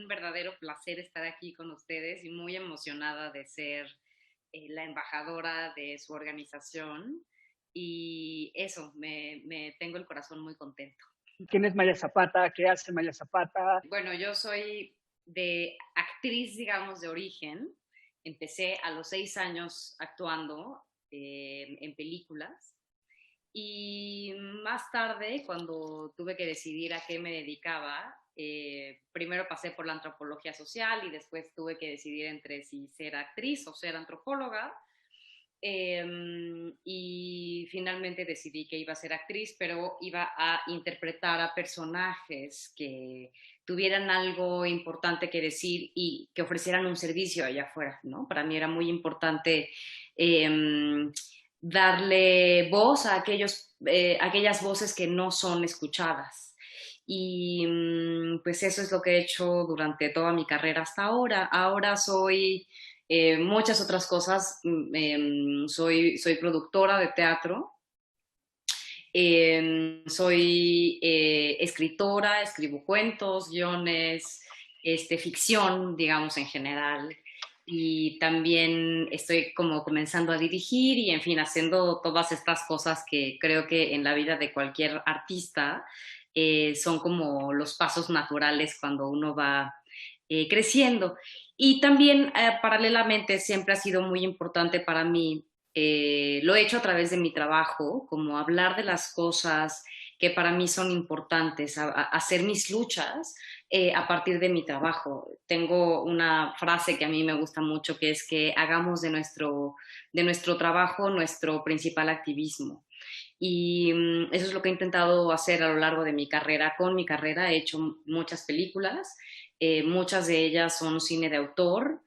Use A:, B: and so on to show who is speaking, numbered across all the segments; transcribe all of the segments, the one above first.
A: un verdadero placer estar aquí con ustedes y muy emocionada de ser la embajadora de su organización. Y eso, me tengo el corazón muy contento.
B: ¿Quién es Maya Zapata? ¿Qué hace Maya Zapata?
A: Bueno, yo soy de actriz, digamos, de origen. Empecé a los 6 años actuando en películas. Y más tarde, cuando tuve que decidir a qué me dedicaba, primero pasé por la antropología social y después tuve que decidir entre si ser actriz o ser antropóloga. Y finalmente decidí que iba a ser actriz, pero iba a interpretar a personajes que tuvieran algo importante que decir y que ofrecieran un servicio allá afuera, ¿no? Para mí era muy importante eh, darle voz a aquellas voces que no son escuchadas. Y pues eso es lo que he hecho durante toda mi carrera hasta ahora. Ahora soy muchas otras cosas. Soy productora de teatro, soy escritora, escribo cuentos, guiones, ficción, digamos, en general. Y también estoy como comenzando a dirigir y, en fin, haciendo todas estas cosas que creo que en la vida de cualquier artista son como los pasos naturales cuando uno va creciendo. Y también, paralelamente, siempre ha sido muy importante para mí, lo he hecho a través de mi trabajo, como hablar de las cosas que para mí son importantes, hacer mis luchas a partir de mi trabajo. Tengo una frase que a mí me gusta mucho, que es que hagamos de nuestro trabajo nuestro principal activismo. Y eso es lo que he intentado hacer a lo largo de mi carrera. Con mi carrera he hecho muchas películas, muchas de ellas son cine de autor,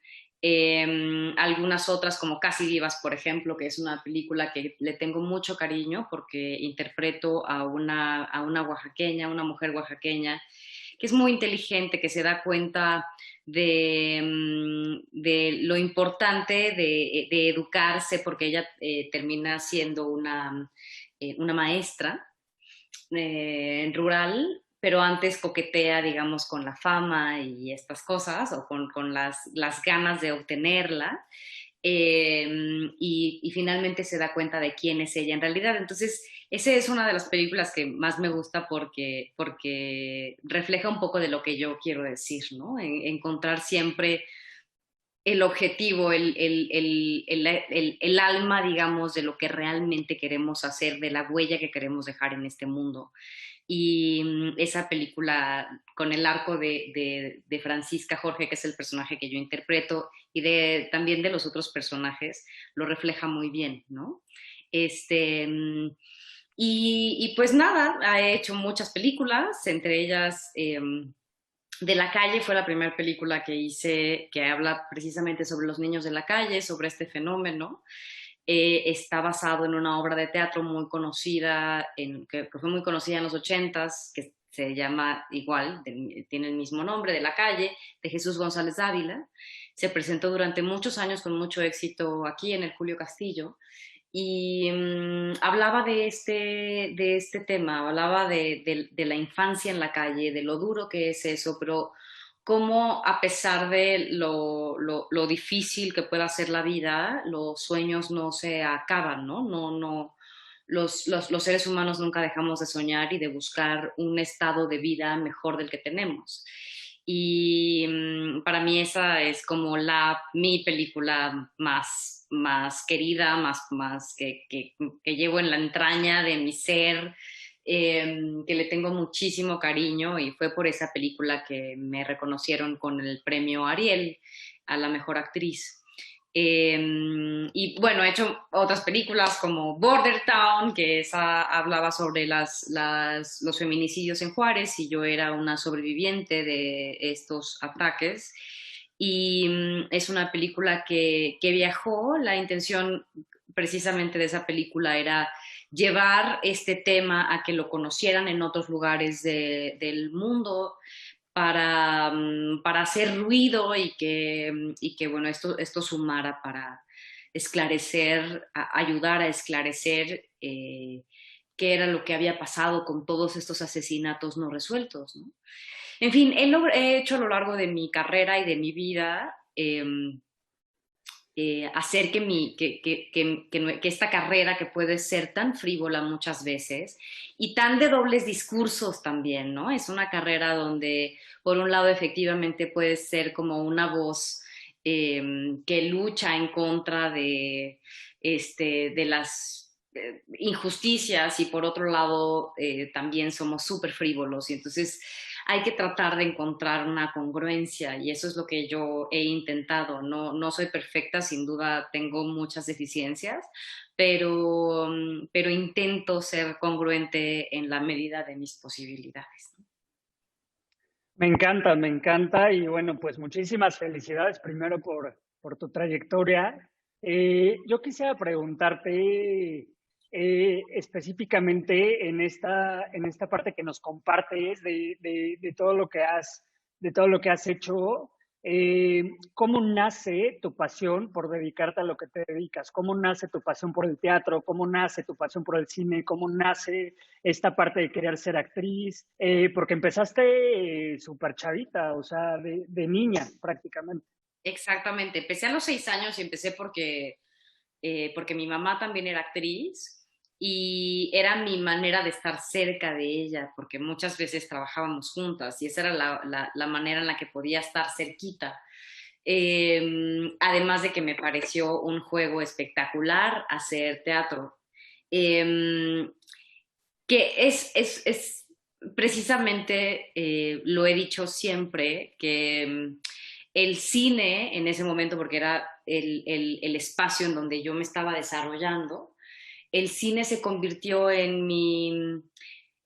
A: algunas otras como Casi Vivas, por ejemplo, que es una película que le tengo mucho cariño porque interpreto a una oaxaqueña, una mujer oaxaqueña, que es muy inteligente, que se da cuenta de lo importante de educarse, porque ella termina siendo una maestra rural, pero antes coquetea, digamos, con la fama y estas cosas, o con las ganas de obtenerla, y finalmente se da cuenta de quién es ella en realidad. Entonces, esa es una de las películas que más me gusta porque refleja un poco de lo que yo quiero decir, ¿no? Encontrar siempre el objetivo, el alma, digamos, de lo que realmente queremos hacer, de la huella que queremos dejar en este mundo. Y esa película con el arco de Francisca Jorge, que es el personaje que yo interpreto, y también de los otros personajes, lo refleja muy bien, ¿no? Este, y pues nada, he hecho muchas películas, entre ellas De la calle fue la primera película que hice que habla precisamente sobre los niños de la calle, sobre este fenómeno. Está basado en una obra de teatro muy conocida, que fue muy conocida en los ochentas, que se llama igual, tiene el mismo nombre, De la calle, de Jesús González Dávila. Se presentó durante muchos años con mucho éxito aquí en el Julio Castillo y hablaba de este tema, hablaba de la infancia en la calle, de lo duro que es eso, pero cómo a pesar de lo difícil que pueda ser la vida, los sueños no se acaban, ¿no? No, los seres humanos nunca dejamos de soñar y de buscar un estado de vida mejor del que tenemos. Y para mí esa es como mi película más querida, más que llevo en la entraña de mi ser, que le tengo muchísimo cariño, y fue por esa película que me reconocieron con el premio Ariel a la mejor actriz. Y bueno, he hecho otras películas como Border Town, que esa hablaba sobre los feminicidios en Juárez, y yo era una sobreviviente de estos ataques. Y es una película que viajó. La intención precisamente de esa película era llevar este tema a que lo conocieran en otros lugares del mundo, para hacer ruido y que bueno, esto sumara para esclarecer, ayudar a esclarecer qué era lo que había pasado con todos estos asesinatos no resueltos, ¿no? En fin, he hecho a lo largo de mi carrera y de mi vida hacer que esta carrera que puede ser tan frívola muchas veces y tan de dobles discursos también, ¿no? Es una carrera donde, por un lado, efectivamente puedes ser como una voz que lucha en contra de las injusticias y por otro lado también somos súper frívolos y entonces hay que tratar de encontrar una congruencia y eso es lo que yo he intentado. No, no soy perfecta, sin duda tengo muchas deficiencias, pero intento ser congruente en la medida de mis posibilidades.
B: Me encanta y bueno, pues muchísimas felicidades primero por tu trayectoria. Yo quisiera preguntarte específicamente en esta parte que nos compartes de todo lo que de todo lo que has hecho. ¿Cómo nace tu pasión por dedicarte a lo que te dedicas? ¿Cómo nace tu pasión por el teatro? ¿Cómo nace tu pasión por el cine? ¿Cómo nace esta parte de querer ser actriz? Porque empezaste súper chavita, o sea, de niña prácticamente.
A: Exactamente, empecé a los 6 años y empecé porque mi mamá también era actriz y era mi manera de estar cerca de ella, porque muchas veces trabajábamos juntas y esa era la manera en la que podía estar cerquita. Además de que me pareció un juego espectacular hacer teatro. Eh, que es precisamente, lo he dicho siempre, que el cine en ese momento, porque era el espacio en donde yo me estaba desarrollando, el cine se convirtió en mi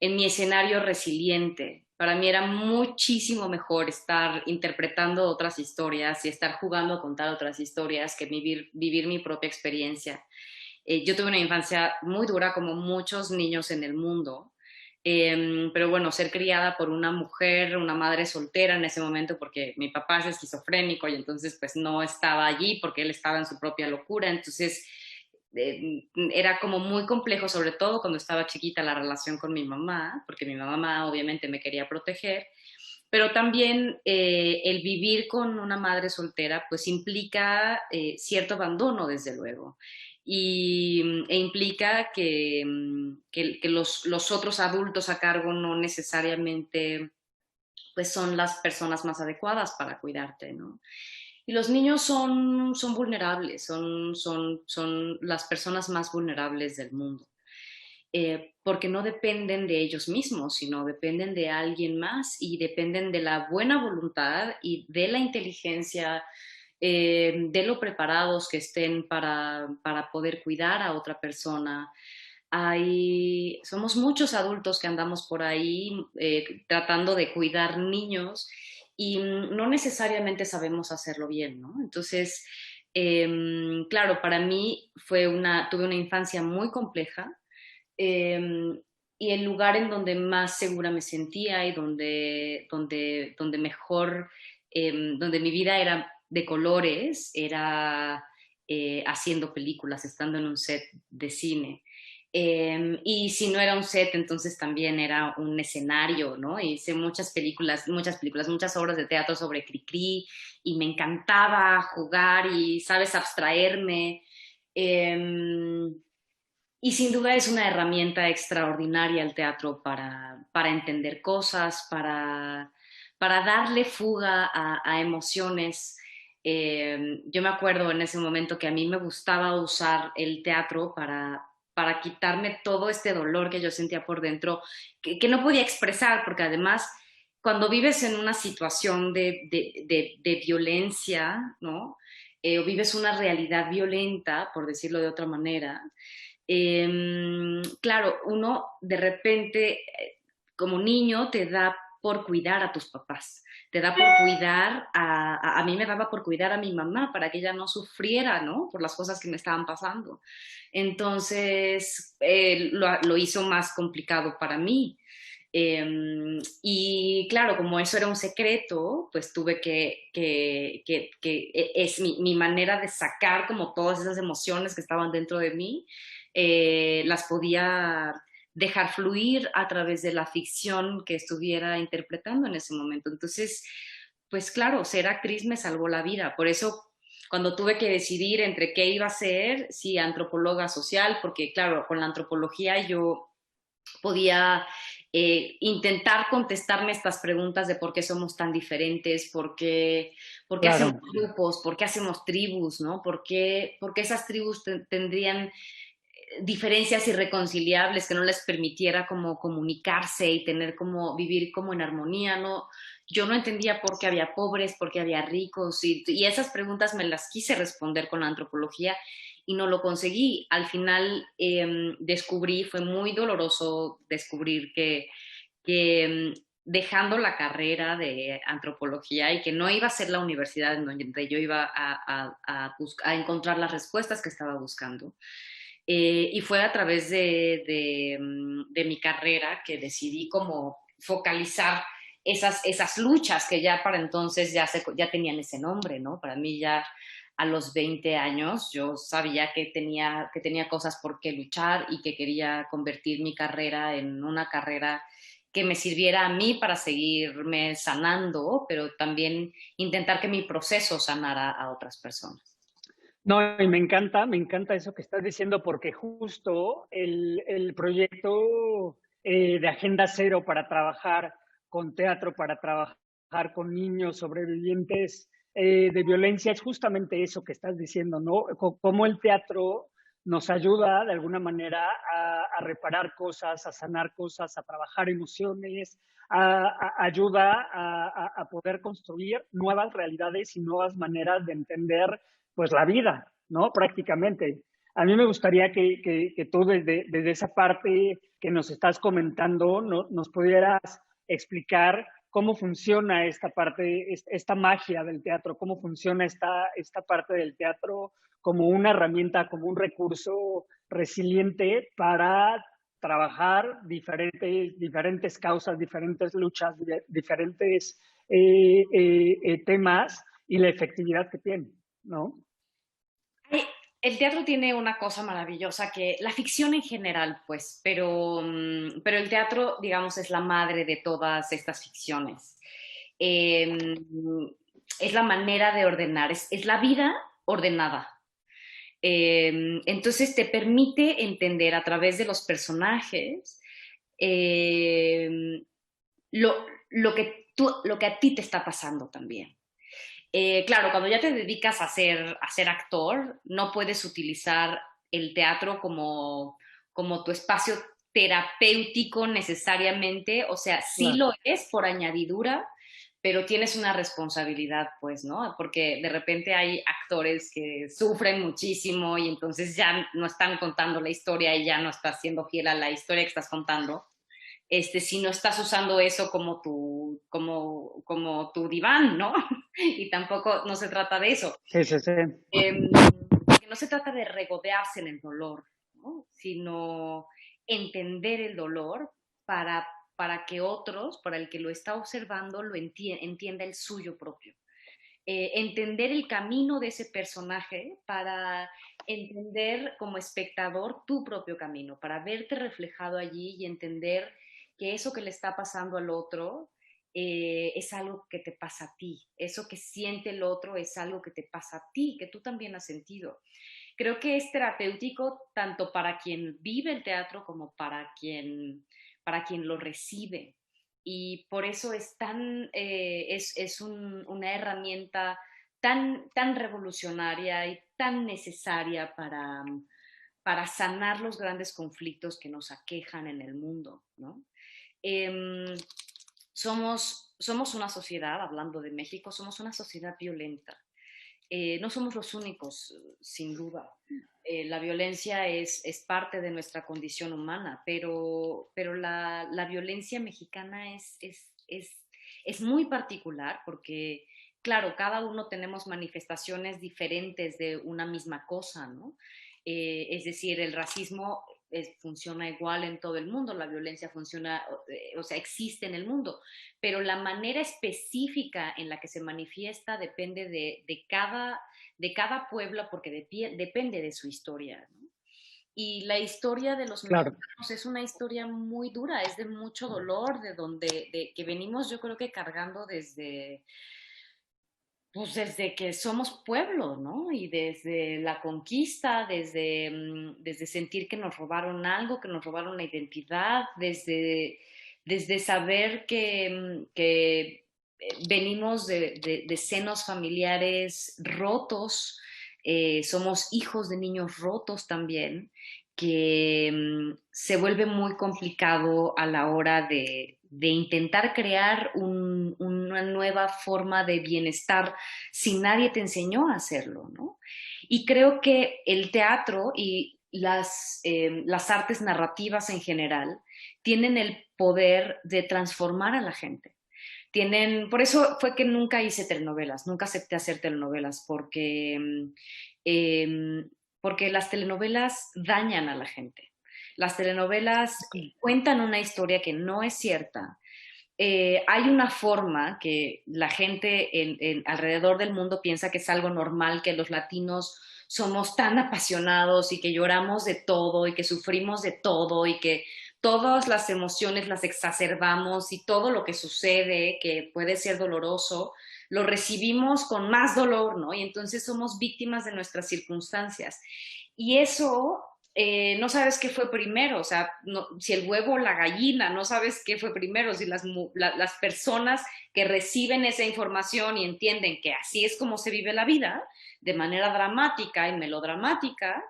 A: escenario resiliente. Para mí era muchísimo mejor estar interpretando otras historias y estar jugando a contar otras historias que vivir mi propia experiencia. Yo tuve una infancia muy dura como muchos niños en el mundo, pero bueno, ser criada por una mujer, una madre soltera en ese momento, porque mi papá es esquizofrénico y entonces pues no estaba allí porque él estaba en su propia locura, entonces era como muy complejo, sobre todo cuando estaba chiquita, la relación con mi mamá, porque mi mamá obviamente me quería proteger, pero también el vivir con una madre soltera pues implica cierto abandono, desde luego. E implica que los otros adultos a cargo no necesariamente pues son las personas más adecuadas para cuidarte, ¿no? Y los niños son vulnerables, son las personas más vulnerables del mundo, porque no dependen de ellos mismos, sino dependen de alguien más y dependen de la buena voluntad y de la inteligencia, de lo preparados que estén para poder cuidar a otra persona. Somos muchos adultos que andamos por ahí tratando de cuidar niños y no necesariamente sabemos hacerlo bien, ¿no? Entonces, claro, para mí tuve una infancia muy compleja, y el lugar en donde más segura me sentía y donde mejor, donde mi vida era de colores, era haciendo películas, estando en un set de cine. Y si no era un set, entonces también era un escenario, ¿no? Hice muchas obras de teatro sobre Cricri y me encantaba jugar y, ¿sabes?, abstraerme. Eh, y sin duda es una herramienta extraordinaria el teatro para entender cosas, para darle fuga a emociones. Yo me acuerdo en ese momento que a mí me gustaba usar el teatro para quitarme todo este dolor que yo sentía por dentro, que no podía expresar, porque además cuando vives en una situación de violencia, ¿no? O vives una realidad violenta, por decirlo de otra manera, claro, uno de repente, como niño, te da por cuidar a tus papás, te da por cuidar a mí me daba por cuidar a mi mamá para que ella no sufriera, ¿no? Por las cosas que me estaban pasando. Entonces, lo hizo más complicado para mí. Y claro, como eso era un secreto, pues tuve es mi manera de sacar como todas esas emociones que estaban dentro de mí, las podía dejar fluir a través de la ficción que estuviera interpretando en ese momento. Entonces, pues claro, ser actriz me salvó la vida. Por eso, cuando tuve que decidir entre qué iba a ser, si antropóloga social, porque claro, con la antropología yo podía intentar contestarme estas preguntas de por qué somos tan diferentes, por qué hacemos
B: Claro.
A: grupos, por qué hacemos tribus, ¿no? ¿Por qué esas tribus tendrían diferencias irreconciliables que no les permitiera como comunicarse y tener como vivir como en armonía, ¿no? Yo no entendía por qué había pobres, por qué había ricos y esas preguntas me las quise responder con la antropología y no lo conseguí. Al final descubrí, fue muy doloroso descubrir que dejando la carrera de antropología y que no iba a ser la universidad en donde yo iba a encontrar las respuestas que estaba buscando, y fue a través de mi carrera que decidí como focalizar esas luchas que ya para entonces ya tenían ese nombre, ¿no? Para mí ya a los 20 años yo sabía que tenía cosas por qué luchar y que quería convertir mi carrera en una carrera que me sirviera a mí para seguirme sanando, pero también intentar que mi proceso sanara a otras personas.
B: No, y me encanta eso que estás diciendo, porque justo el proyecto de Agenda Cero para trabajar con teatro, para trabajar con niños sobrevivientes de violencia, es justamente eso que estás diciendo, ¿no? Cómo el teatro nos ayuda de alguna manera a reparar cosas, a sanar cosas, a trabajar emociones, ayuda a poder construir nuevas realidades y nuevas maneras de entender pues la vida, ¿no? Prácticamente. A mí me gustaría que tú desde esa parte que nos estás comentando nos pudieras explicar cómo funciona esta parte, esta magia del teatro, cómo funciona esta parte del teatro como una herramienta, como un recurso resiliente para trabajar diferentes causas, diferentes luchas, diferentes temas y la efectividad que tiene, ¿no?
A: Ay, el teatro tiene una cosa maravillosa que la ficción en general, pues, pero el teatro, digamos, es la madre de todas estas ficciones. Eh, es la manera de ordenar, es la vida ordenada. Entonces te permite entender a través de los personajes eh, lo que a ti te está pasando también. Claro, cuando ya te dedicas a ser actor, no puedes utilizar el teatro como tu espacio terapéutico necesariamente, o sea, sí
B: Claro.
A: lo es por añadidura, pero tienes una responsabilidad, pues, ¿no? Porque de repente hay actores que sufren muchísimo y entonces ya no están contando la historia y ya no estás siendo fiel a la historia que estás contando, si no estás usando eso como tu diván, ¿no? Y tampoco no se trata de eso.
B: Sí, sí, sí.
A: Porque no se trata de regodearse en el dolor, ¿no? Sino entender el dolor para, para que otros, para el que lo está observando, entienda el suyo propio. Entender el camino de ese personaje para entender como espectador tu propio camino, para verte reflejado allí y entender que eso que le está pasando al otro es algo que te pasa a ti, eso que siente el otro es algo que te pasa a ti, que tú también has sentido. Creo que es terapéutico tanto para quien vive el teatro como para quien lo recibe. Y por eso es una herramienta tan revolucionaria y tan necesaria para sanar los grandes conflictos que nos aquejan en el mundo, ¿no? Eh, somos una sociedad, hablando de México, somos una sociedad violenta. No somos los únicos, sin duda. La violencia es parte de nuestra condición humana, pero la violencia mexicana es muy particular porque, claro, cada uno tenemos manifestaciones diferentes de una misma cosa, ¿no? Es decir, el racismo funciona igual en todo el mundo, la violencia funciona, o sea, existe en el mundo, pero la manera específica en la que se manifiesta depende de cada pueblo porque depende de su historia, ¿no? y la historia de los
B: Claro.
A: mexicanos es una historia muy dura, es de mucho dolor, de que venimos yo creo que cargando desde, pues desde que somos pueblo, ¿no? Y desde la conquista, desde sentir que nos robaron algo, que nos robaron la identidad, desde saber que venimos de senos familiares rotos, somos hijos de niños rotos también, que se vuelve muy complicado a la hora de intentar crear una nueva forma de bienestar si nadie te enseñó a hacerlo, ¿no? Y creo que el teatro y las artes narrativas en general tienen el poder de transformar a la gente. Por eso fue que nunca hice telenovelas, nunca acepté hacer telenovelas, eh, porque las telenovelas dañan a la gente. Las telenovelas
B: Ok.
A: cuentan una historia que no es cierta. Hay una forma que la gente alrededor del mundo piensa que es algo normal, que los latinos somos tan apasionados y que lloramos de todo y que sufrimos de todo y que todas las emociones las exacerbamos y todo lo que sucede, que puede ser doloroso, lo recibimos con más dolor, ¿no? Y entonces somos víctimas de nuestras circunstancias. Y eso no sabes qué fue primero, o sea, no, si el huevo o la gallina, no sabes qué fue primero, si las personas que reciben esa información y entienden que así es como se vive la vida, de manera dramática y melodramática,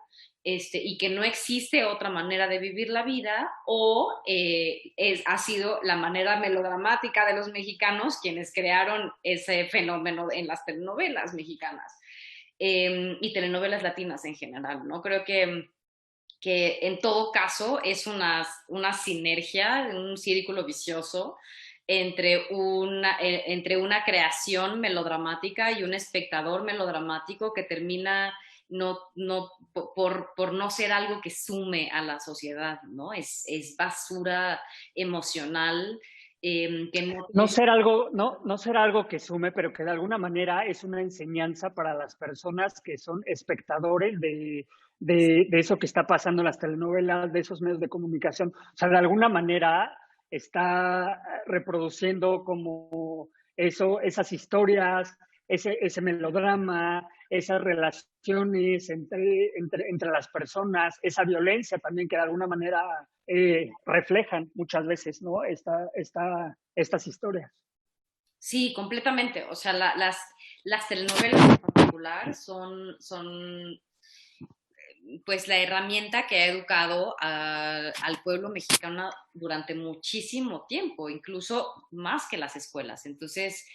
A: y que no existe otra manera de vivir la vida, o ha sido la manera melodramática de los mexicanos quienes crearon ese fenómeno en las telenovelas mexicanas y telenovelas latinas en general, ¿no? Creo que en todo caso es una sinergia, un círculo vicioso entre una creación melodramática y un espectador melodramático que termina por no ser algo que sume a la sociedad, ¿no? Es basura emocional que no
B: No
A: tiene.
B: ser algo, no ser algo que sume, pero que de alguna manera es una enseñanza para las personas que son espectadores de eso que está pasando en las telenovelas, de esos medios de comunicación. O sea, de alguna manera está reproduciendo como eso, esas historias, ese melodrama, esas relaciones entre las personas, esa violencia también que de alguna manera reflejan muchas veces, ¿no? Estas historias.
A: Sí, completamente. O sea, las telenovelas en particular son pues la herramienta que ha educado al pueblo mexicano durante muchísimo tiempo, incluso más que las escuelas. Entonces,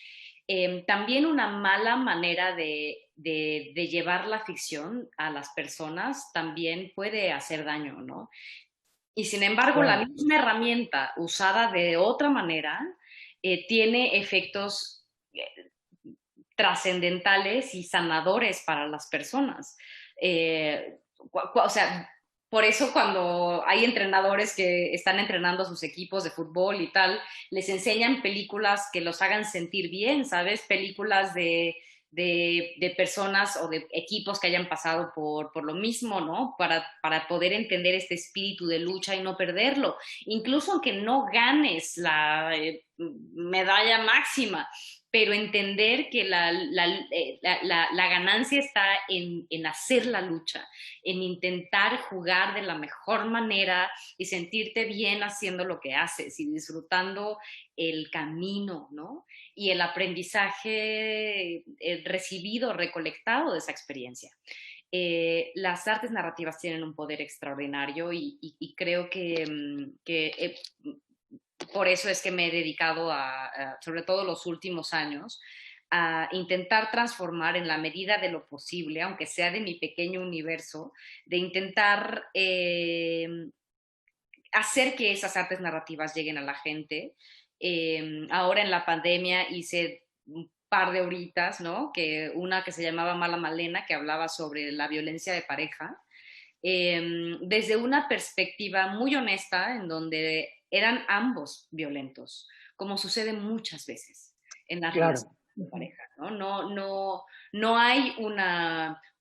A: también una mala manera de llevar la ficción a las personas también puede hacer daño, ¿no? Y sin embargo, la
B: Claro.
A: misma herramienta usada de otra manera tiene efectos trascendentales y sanadores para las personas. O sea, por eso cuando hay entrenadores que están entrenando a sus equipos de fútbol y tal, les enseñan películas que los hagan sentir bien, ¿sabes? Películas de personas o de equipos que hayan pasado por lo mismo, ¿no? Para poder entender este espíritu de lucha y no perderlo. Incluso aunque no ganes la medalla máxima, pero entender que la ganancia está en hacer la lucha, en intentar jugar de la mejor manera y sentirte bien haciendo lo que haces y disfrutando el camino, ¿no? Y el aprendizaje recibido, recolectado de esa experiencia. Las artes narrativas tienen un poder extraordinario y creo que por eso es que me he dedicado sobre todo los últimos años, a intentar transformar en la medida de lo posible, aunque sea de mi pequeño universo, de intentar hacer que esas artes narrativas lleguen a la gente. Ahora en la pandemia hice un par de horitas, ¿no? Una que se llamaba Mala Malena, que hablaba sobre la violencia de pareja, desde una perspectiva muy honesta, en donde eran ambos violentos, como sucede muchas veces en las relaciones
B: Claro.
A: de pareja, ¿no? No hay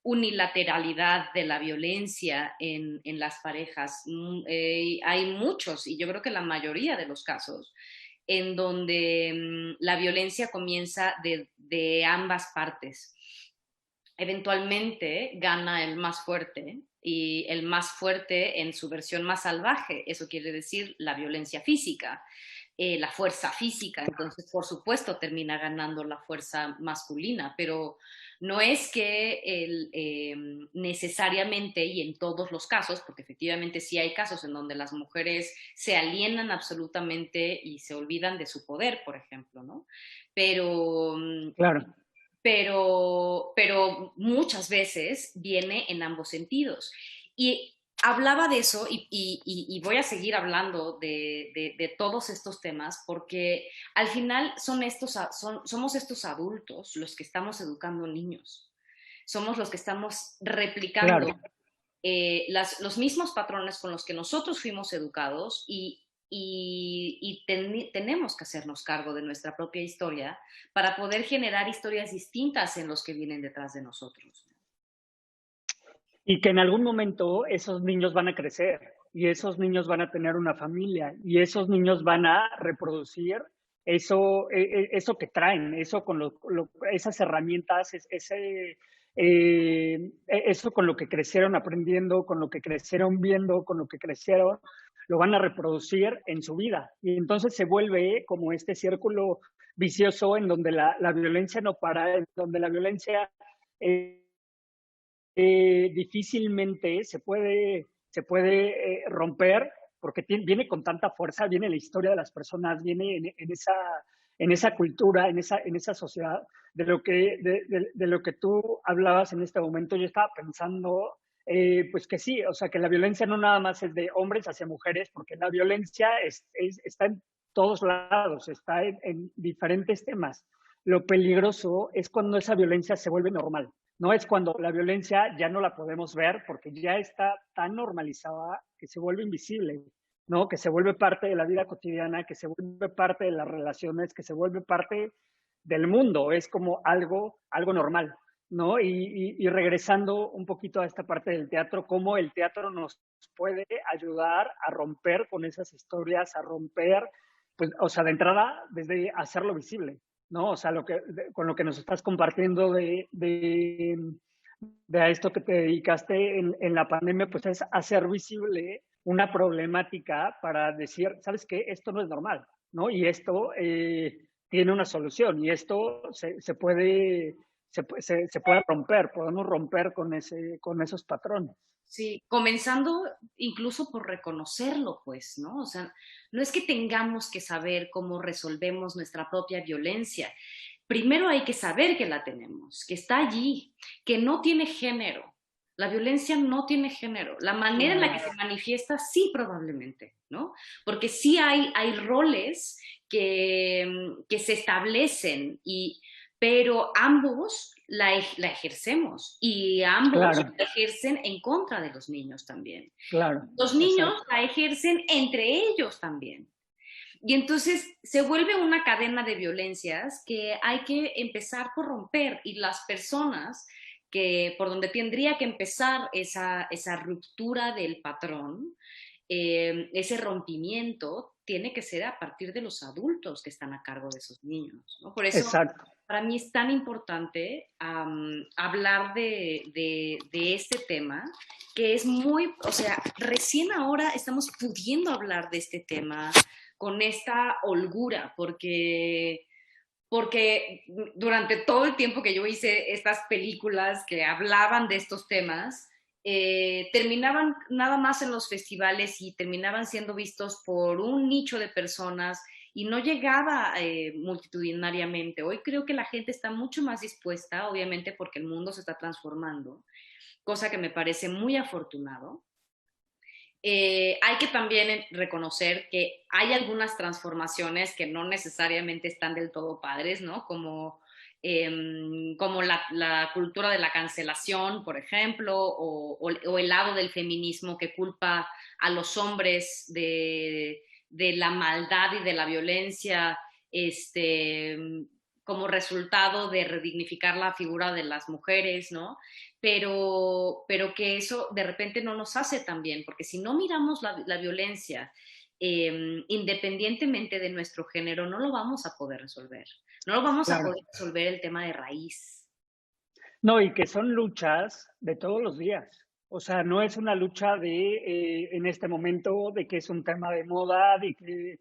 A: unilateralidad de la violencia en las parejas. Hay muchos, y yo creo que la mayoría de los casos, en donde la violencia comienza de ambas partes. Eventualmente gana el más fuerte y el más fuerte en su versión más salvaje. Eso quiere decir la violencia física, la fuerza física. Entonces, por supuesto, termina ganando la fuerza masculina, pero no es que necesariamente y en todos los casos, porque efectivamente sí hay casos en donde las mujeres se alienan absolutamente y se olvidan de su poder, por ejemplo, ¿no? Pero
B: Claro.
A: pero muchas veces viene en ambos sentidos. Y hablaba de eso y voy a seguir hablando de todos estos temas porque al final somos estos adultos los que estamos educando niños. Somos los que estamos replicando
B: Claro.
A: los mismos patrones con los que nosotros fuimos educados tenemos que hacernos cargo de nuestra propia historia para poder generar historias distintas en los que vienen detrás de nosotros.
B: Y que en algún momento esos niños van a crecer y esos niños van a tener una familia y esos niños van a reproducir eso que traen, eso con esas herramientas, eso con lo que crecieron aprendiendo, con lo que crecieron viendo, con lo que crecieron, lo van a reproducir en su vida. Y entonces se vuelve como este círculo vicioso en donde la violencia no para, en donde la violencia difícilmente se puede romper porque viene con tanta fuerza, viene la historia de las personas, viene en esa cultura, en esa sociedad, de lo que tú hablabas en este momento. Yo estaba pensando, pues que sí, o sea, que la violencia no nada más es de hombres hacia mujeres, porque la violencia está en todos lados, está en diferentes temas. Lo peligroso es cuando esa violencia se vuelve normal. No es cuando la violencia ya no la podemos ver porque ya está tan normalizada que se vuelve invisible, ¿no? Que se vuelve parte de la vida cotidiana, que se vuelve parte de las relaciones, que se vuelve parte del mundo. Es como algo normal, ¿no? Y regresando un poquito a esta parte del teatro, cómo el teatro nos puede ayudar a romper con esas historias, a romper, pues, o sea, de entrada, desde hacerlo visible, ¿no? O sea, con lo que nos estás compartiendo de a esto que te dedicaste en la pandemia, pues es hacer visible una problemática para decir, ¿sabes qué? Esto no es normal, ¿no? Y esto tiene una solución y esto se puede romper, podemos romper con esos patrones.
A: Sí, comenzando incluso por reconocerlo, pues, ¿no? O sea, no es que tengamos que saber cómo resolvemos nuestra propia violencia. Primero hay que saber que la tenemos, que está allí, que no tiene género. La violencia no tiene género. La manera en la que se manifiesta, sí, probablemente, ¿no? Porque sí hay roles que se establecen pero ambos la ejercemos y ambos
B: Claro,
A: la ejercen en contra de los niños también.
B: claro,
A: Los niños
B: exacto.
A: la ejercen entre ellos también. Y entonces se vuelve una cadena de violencias que hay que empezar por romper y las personas que por donde tendría que empezar esa ruptura del patrón, ese rompimiento tiene que ser a partir de los adultos que están a cargo de esos niños, ¿no? Por eso
B: Exacto.
A: para mí es tan importante hablar de este tema, que es muy, o sea, recién ahora estamos pudiendo hablar de este tema con esta holgura, porque durante todo el tiempo que yo hice estas películas que hablaban de estos temas, terminaban nada más en los festivales y terminaban siendo vistos por un nicho de personas y no llegaba multitudinariamente. Hoy creo que la gente está mucho más dispuesta, obviamente porque el mundo se está transformando, cosa que me parece muy afortunado. Hay que también reconocer que hay algunas transformaciones que no necesariamente están del todo padres, ¿no? Como la cultura de la cancelación, por ejemplo, o el lado del feminismo que culpa a los hombres de la maldad y de la violencia, como resultado de redignificar la figura de las mujeres, ¿no? Pero que eso de repente no nos hace tan bien, porque si no miramos la violencia independientemente de nuestro género, no lo vamos a poder resolver. No lo vamos a
B: Claro.
A: poder resolver el tema de raíz.
B: No, y que son luchas de todos los días. O sea, no es una lucha de en este momento de que es un tema de moda, de que,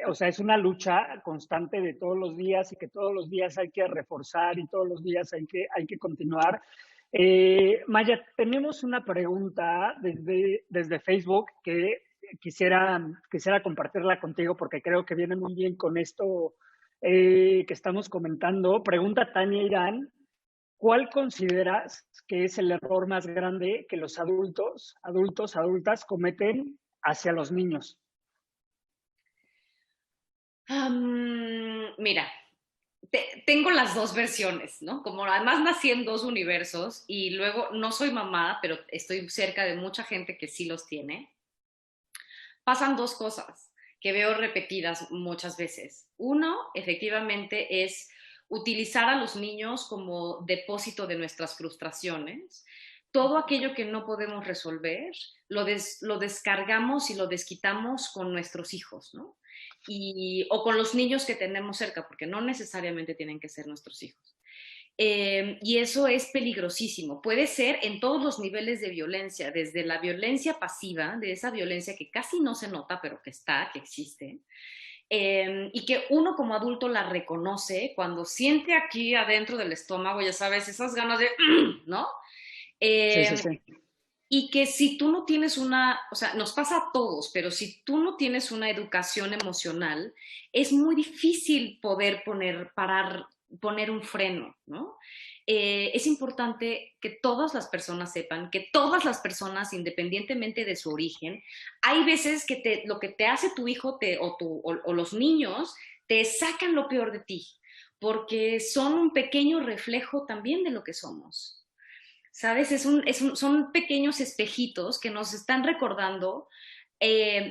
B: o sea, es una lucha constante de todos los días y que todos los días hay que reforzar y todos los días hay que continuar. Maya, tenemos una pregunta desde Facebook que quisiera compartirla contigo porque creo que viene muy bien con esto que estamos comentando. Pregunta Tania Irán. ¿Cuál consideras que es el error más grande que los adultas cometen hacia los niños?
A: Mira, tengo las dos versiones, ¿no? Como además nací en dos universos y luego no soy mamá, pero estoy cerca de mucha gente que sí los tiene. Pasan dos cosas que veo repetidas muchas veces. Uno, efectivamente, es utilizar a los niños como depósito de nuestras frustraciones. Todo aquello que no podemos resolver lo descargamos y lo desquitamos con nuestros hijos, ¿no? O con los niños que tenemos cerca, porque no necesariamente tienen que ser nuestros hijos. Y eso es peligrosísimo. Puede ser en todos los niveles de violencia, desde la violencia pasiva, de esa violencia que casi no se nota, pero que está, que existe, y que uno como adulto la reconoce cuando siente aquí adentro del estómago, ya sabes, esas ganas de, ¿no?
B: Sí, sí,
A: Eh,
B: sí.
A: y que si tú no tienes una, o sea, nos pasa a todos, pero si tú no tienes una educación emocional, es muy difícil poder poner un freno, ¿no? Es importante que todas las personas sepan que todas las personas, independientemente de su origen, hay veces que lo que te hace tu hijo o los niños te sacan lo peor de ti, porque son un pequeño reflejo también de lo que somos. ¿Sabes? Son pequeños espejitos que nos están recordando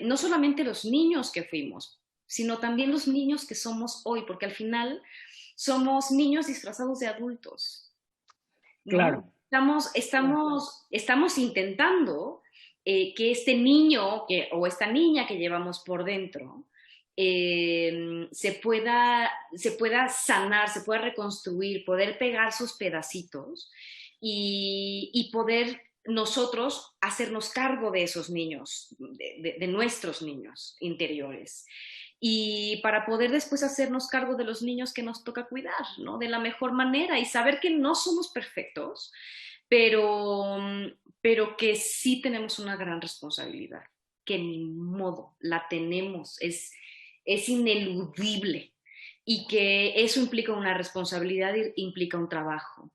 A: no solamente los niños que fuimos, sino también los niños que somos hoy, porque al final somos niños disfrazados de adultos, ¿no?
B: Claro, claro.
A: Estamos intentando que este niño o esta niña que llevamos por dentro se pueda sanar, se pueda reconstruir, poder pegar sus pedacitos y poder nosotros hacernos cargo de esos niños, de nuestros niños interiores. Y para poder después hacernos cargo de los niños que nos toca cuidar, ¿no? De la mejor manera y saber que no somos perfectos, pero, pero que sí tenemos una gran responsabilidad, que ni modo, la tenemos, es ineludible y que eso implica una responsabilidad, implica un trabajo.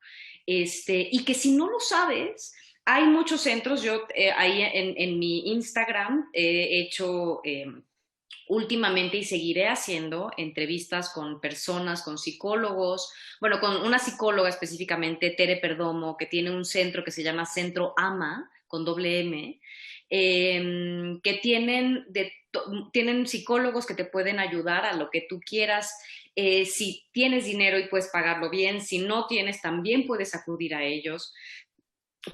A: Y que si no lo sabes, hay muchos centros, yo ahí en mi Instagram he hecho últimamente y seguiré haciendo entrevistas con personas, con psicólogos, bueno, con una psicóloga específicamente, Tere Perdomo, que tiene un centro que se llama Centro AMA, con doble M, que tienen psicólogos que te pueden ayudar a lo que tú quieras. Si tienes dinero y puedes pagarlo bien, si no tienes, también puedes acudir a ellos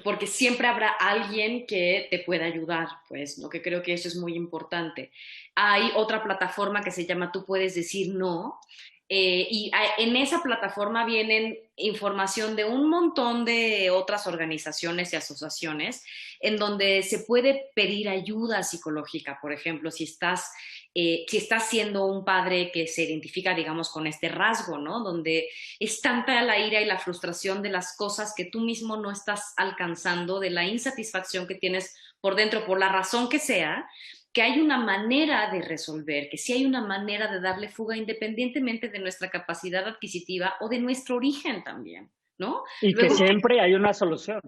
A: porque siempre habrá alguien que te pueda ayudar, pues, ¿no? Que creo que eso es muy importante. Hay otra plataforma que se llama Tú puedes decir no, en esa plataforma vienen información de un montón de otras organizaciones y asociaciones en donde se puede pedir ayuda psicológica, por ejemplo, si estás siendo un padre que se identifica, digamos, con este rasgo, ¿no? Donde es tanta la ira y la frustración de las cosas que tú mismo no estás alcanzando, de la insatisfacción que tienes por dentro, por la razón que sea, que hay una manera de resolver, que sí hay una manera de darle fuga independientemente de nuestra capacidad adquisitiva o de nuestro origen también, ¿no?
B: Y que
A: Luego,
B: siempre hay una solución,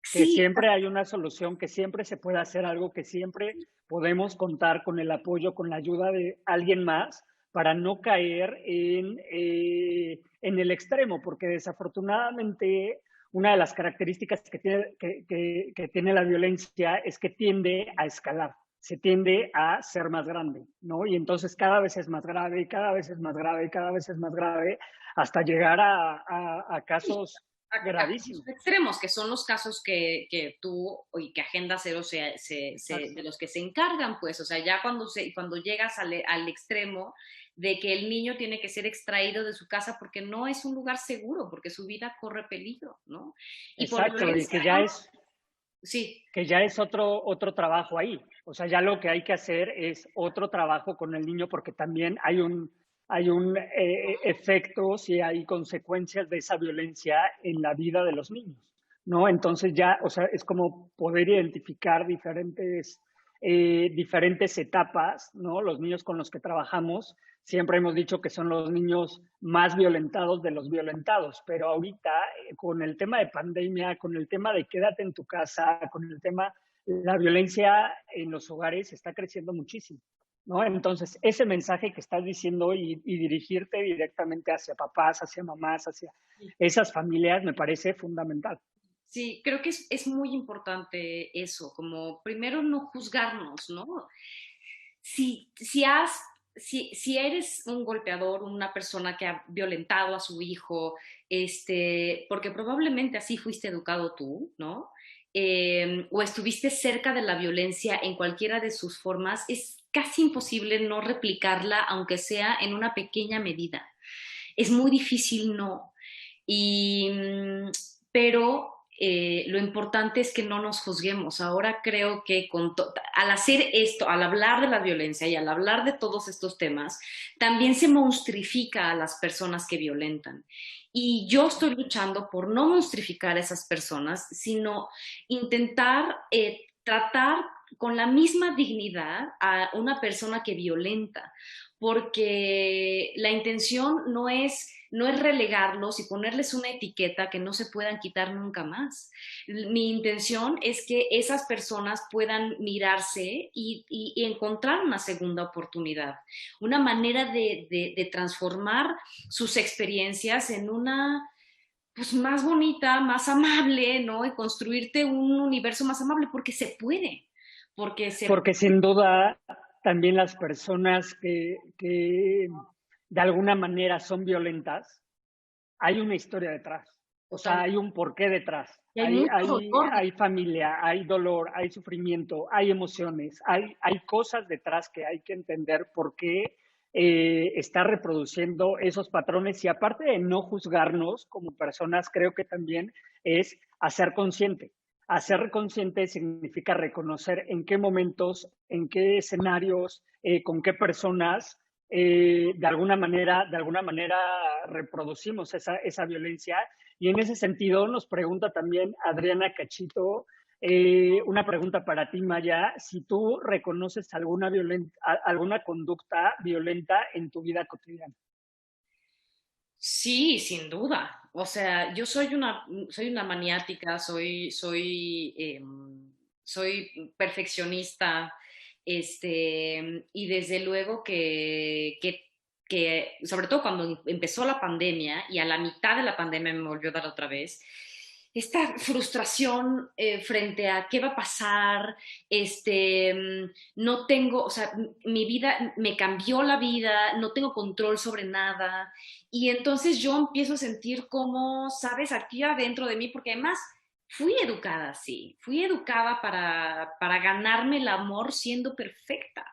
B: que
A: sí,
B: siempre hay una solución, que siempre se puede hacer algo, que siempre podemos contar con el apoyo, con la ayuda de alguien más para no caer en el extremo, porque desafortunadamente una de las características que tiene la violencia es que tiende a escalar, se tiende a ser más grande, ¿no? Y entonces cada vez es más grave, cada vez es más grave, cada vez es más grave, hasta llegar a casos
A: A casos
B: gravísimos.
A: extremos, que son los casos que tú y que Agenda Cero
B: Exacto.
A: de los que se encargan, pues, o sea, ya cuando llegas al extremo de que el niño tiene que ser extraído de su casa porque no es un lugar seguro, porque su vida corre peligro, ¿no? Y por
B: Exacto, y
A: violencia, ¿no? Sí,
B: que ya es otro trabajo ahí. O sea, ya lo que hay que hacer es otro trabajo con el niño porque también hay un efectos y hay consecuencias de esa violencia en la vida de los niños, ¿no? Entonces ya, o sea, es como poder identificar diferentes etapas, ¿no? Los niños con los que trabajamos, siempre hemos dicho que son los niños más violentados de los violentados, pero ahorita con el tema de pandemia, con el tema de quédate en tu casa, con el tema, la violencia en los hogares está creciendo muchísimo, ¿no? Entonces, ese mensaje que estás diciendo y dirigirte directamente hacia papás, hacia mamás, hacia esas familias, me parece fundamental.
A: sí, creo que es muy importante eso, como primero no juzgarnos, ¿no? Si, si, has, si eres un golpeador, una persona que ha violentado a su hijo, porque probablemente así fuiste educado tú, ¿no? O estuviste cerca de la violencia en cualquiera de sus formas, es casi imposible no replicarla, aunque sea en una pequeña medida. Es muy difícil no. Y, pero lo importante es que no nos juzguemos. Ahora creo que al hacer esto, al hablar de la violencia y al hablar de todos estos temas, también se monstrifica a las personas que violentan. Y yo estoy luchando por no monstrificar a esas personas, sino intentar tratar con la misma dignidad a una persona que violenta, porque la intención no es relegarlos y ponerles una etiqueta que no se puedan quitar nunca más. Mi intención es que esas personas puedan mirarse y encontrar una segunda oportunidad, una manera de transformar sus experiencias en una pues más bonita, más amable, ¿no? Y construirte un universo más amable, porque se puede, porque se
B: Porque sin duda también las personas que de alguna manera son violentas, hay una historia detrás. O sea,
A: totalmente.
B: hay un porqué detrás.
A: Y hay mucho dolor.
B: Hay familia, hay dolor, hay sufrimiento, hay emociones, hay cosas detrás que hay que entender por qué está reproduciendo esos patrones. Y aparte de no juzgarnos como personas, creo que también es hacer consciente. Hacer consciente significa reconocer en qué momentos, en qué escenarios, con qué personas de alguna manera reproducimos esa violencia. Y en ese sentido nos pregunta también Adriana Cachito, una pregunta para ti, Maya, si tú reconoces alguna conducta violenta en tu vida cotidiana.
A: Sí, sin duda. O sea, yo soy una maniática, soy perfeccionista, y desde luego que, sobre todo cuando empezó la pandemia y a la mitad de la pandemia me volvió a dar otra vez, esta frustración frente a qué va a pasar, no tengo, o sea, mi vida, me cambió la vida, no tengo control sobre nada, y entonces yo empiezo a sentir como, sabes, aquí adentro de mí, porque además fui educada así, fui educada para ganarme el amor siendo perfecta,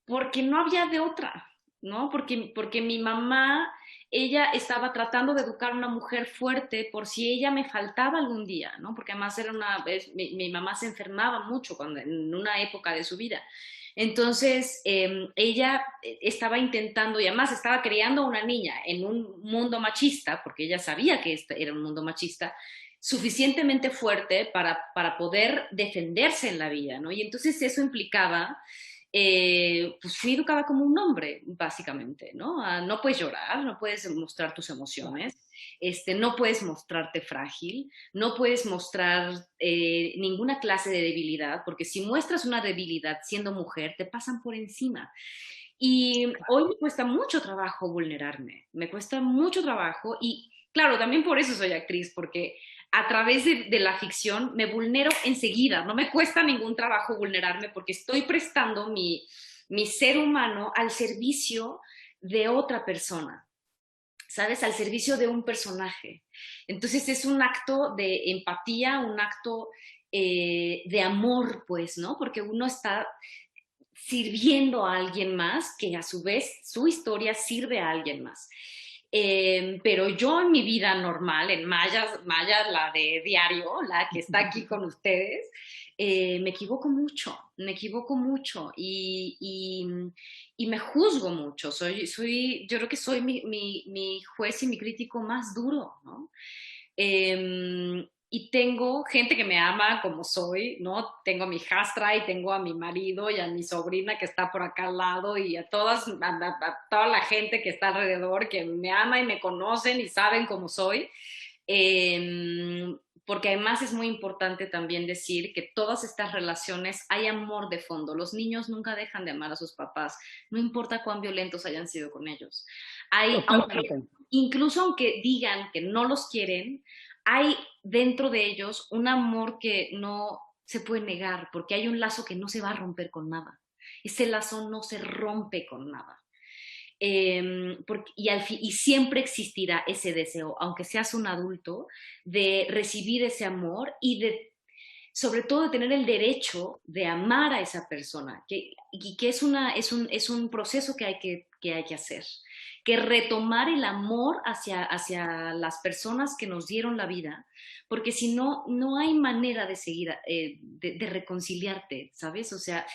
A: porque no había de otra, ¿no? Porque mi mamá, ella estaba tratando de educar a una mujer fuerte por si ella me faltaba algún día, ¿no? Porque además mi mamá se enfermaba mucho en una época de su vida. Entonces, ella estaba intentando, y además estaba criando a una niña en un mundo machista, porque ella sabía que este era un mundo machista, suficientemente fuerte para poder defenderse en la vida, ¿no? Y entonces eso implicaba pues fui educada como un hombre, básicamente, ¿no? No puedes llorar, no puedes mostrar tus emociones, no puedes mostrarte frágil, no puedes mostrar ninguna clase de debilidad, porque si muestras una debilidad siendo mujer, te pasan por encima. Y hoy me cuesta mucho trabajo vulnerarme, me cuesta mucho trabajo y claro, también por eso soy actriz, porque a través de la ficción me vulnero enseguida, no me cuesta ningún trabajo vulnerarme porque estoy prestando mi ser humano al servicio de otra persona, ¿sabes? Al servicio de un personaje. Entonces es un acto de empatía, un acto de amor, pues, ¿no? Porque uno está sirviendo a alguien más, que a su vez su historia sirve a alguien más. Pero yo en mi vida normal, en Maya, la de diario, la que está aquí con ustedes, me equivoco mucho y me juzgo mucho. Yo creo que soy mi juez y mi crítico más duro, ¿no? Y tengo gente que me ama como soy, ¿no? Tengo a mi hijastra y tengo a mi marido y a mi sobrina que está por acá al lado y a toda la gente que está alrededor que me ama y me conocen y saben cómo soy. Eh, Porque además es muy importante también decir que todas estas relaciones hay amor de fondo. Los niños nunca dejan de amar a sus papás, no importa cuán violentos hayan sido con ellos.
B: Totalmente.
A: Incluso aunque digan que no los quieren, hay dentro de ellos un amor que no se puede negar, porque hay un lazo que no se va a romper con nada. Ese lazo no se rompe con nada. Y siempre existirá ese deseo, aunque seas un adulto, de recibir ese amor y sobre todo de tener el derecho de amar a esa persona, y que es un proceso que hay que hacer, que retomar el amor hacia las personas que nos dieron la vida, porque si no, no hay manera de seguir, de reconciliarte, ¿sabes? O sea,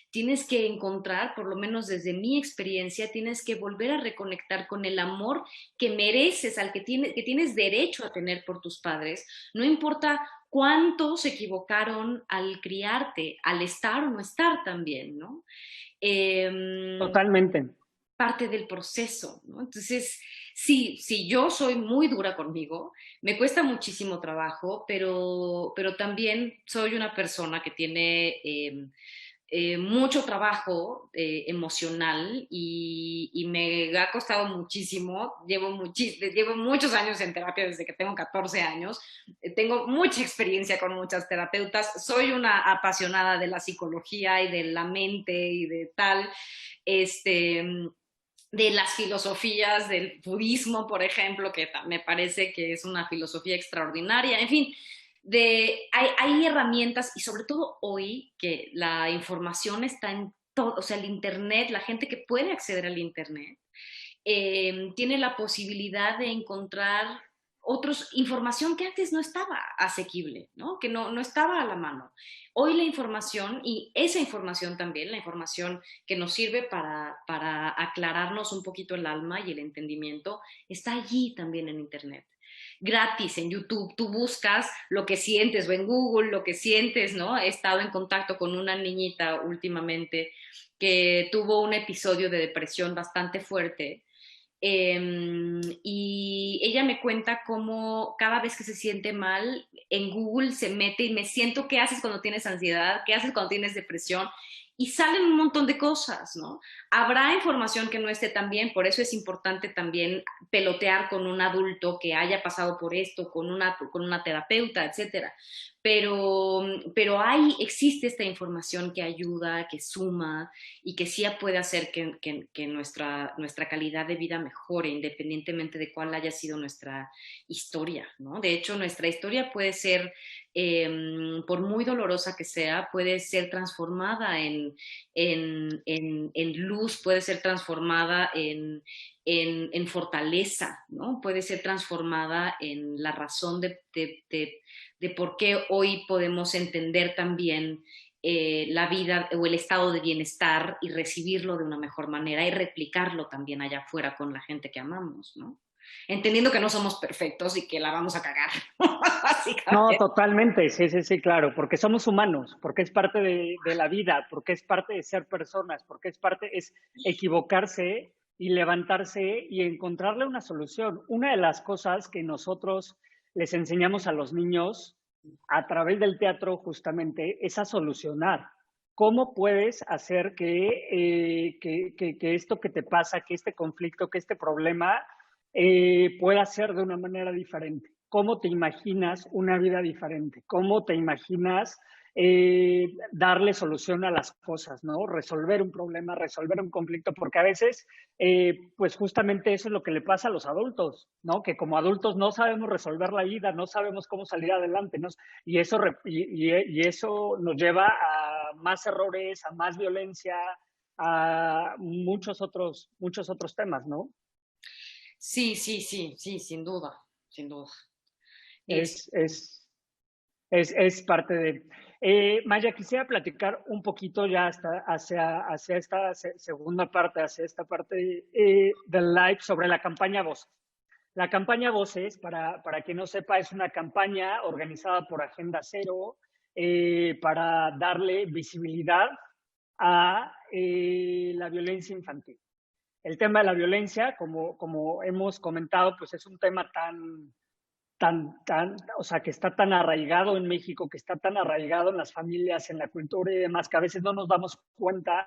A: tienes que encontrar, por lo menos desde mi experiencia, tienes que volver a reconectar con el amor que mereces, que tienes derecho a tener por tus padres, no importa cuánto se equivocaron al criarte, al estar o no estar también, ¿no? Eh,
B: Totalmente.
A: Parte del proceso, ¿no? Entonces, sí, yo soy muy dura conmigo, me cuesta muchísimo trabajo, pero también soy una persona que tiene mucho trabajo emocional y me ha costado muchísimo. Llevo muchos años en terapia desde que tengo 14 años. Tengo mucha experiencia con muchas terapeutas. Soy una apasionada de la psicología y de la mente y de tal. Este, de las filosofías del budismo, por ejemplo, que me parece que es una filosofía extraordinaria. En fin, hay herramientas y sobre todo hoy que la información está en todo, o sea, el Internet, la gente que puede acceder al Internet, tiene la posibilidad de encontrar información que antes no estaba asequible, ¿no? Que no estaba a la mano. Hoy la información y esa información también, la información que nos sirve para aclararnos un poquito el alma y el entendimiento, está allí también en Internet. Gratis en YouTube, tú buscas lo que sientes o en Google lo que sientes, ¿no? He estado en contacto con una niñita últimamente que tuvo un episodio de depresión bastante fuerte. Y ella me cuenta cómo cada vez que se siente mal, en Google se mete y me siento qué haces cuando tienes ansiedad, qué haces cuando tienes depresión, y salen un montón de cosas, ¿no? Habrá información que no esté tan bien, por eso es importante también pelotear con un adulto que haya pasado por esto, con una terapeuta, etcétera. Pero existe esta información que ayuda, que suma y que sí puede hacer que nuestra calidad de vida mejore, independientemente de cuál haya sido nuestra historia, ¿no? De hecho, nuestra historia puede ser, por muy dolorosa que sea, puede ser transformada en luz, puede ser transformada en fortaleza, ¿no? Puede ser transformada en la razón de por qué hoy podemos entender también la vida o el estado de bienestar y recibirlo de una mejor manera y replicarlo también allá afuera con la gente que amamos, ¿no? Entendiendo que no somos perfectos y que la vamos a cagar,
B: No,
A: básicamente.
B: totalmente, sí, sí, sí, claro, porque somos humanos, porque es parte de la vida, porque es parte de ser personas, porque es equivocarse y levantarse y encontrarle una solución. Una de las cosas que nosotros les enseñamos a los niños a través del teatro justamente es a solucionar. ¿Cómo puedes hacer que esto que te pasa, que este conflicto, que este problema pueda ser de una manera diferente? cómo te imaginas una vida diferente, cómo te imaginas darle solución a las cosas, ¿no? Resolver un problema, resolver un conflicto, porque a veces, pues justamente eso es lo que le pasa a los adultos, ¿no? Que como adultos no sabemos resolver la vida, no sabemos cómo salir adelante, ¿no? Y eso nos lleva a más errores, a más violencia, a muchos otros temas, ¿no?
A: Sí, sí, sí, sí, sin duda, sin duda. Es,
B: Es, es, es parte de... Maya, quisiera platicar un poquito ya hacia esta segunda parte, hacia esta parte del live sobre la campaña Voces. La campaña Voces, para quien no sepa, es una campaña organizada por Agenda Cero para darle visibilidad a la violencia infantil. El tema de la violencia, como hemos comentado, pues es un tema o sea, que está tan arraigado en México, que está tan arraigado en las familias, en la cultura y demás, que a veces no nos damos cuenta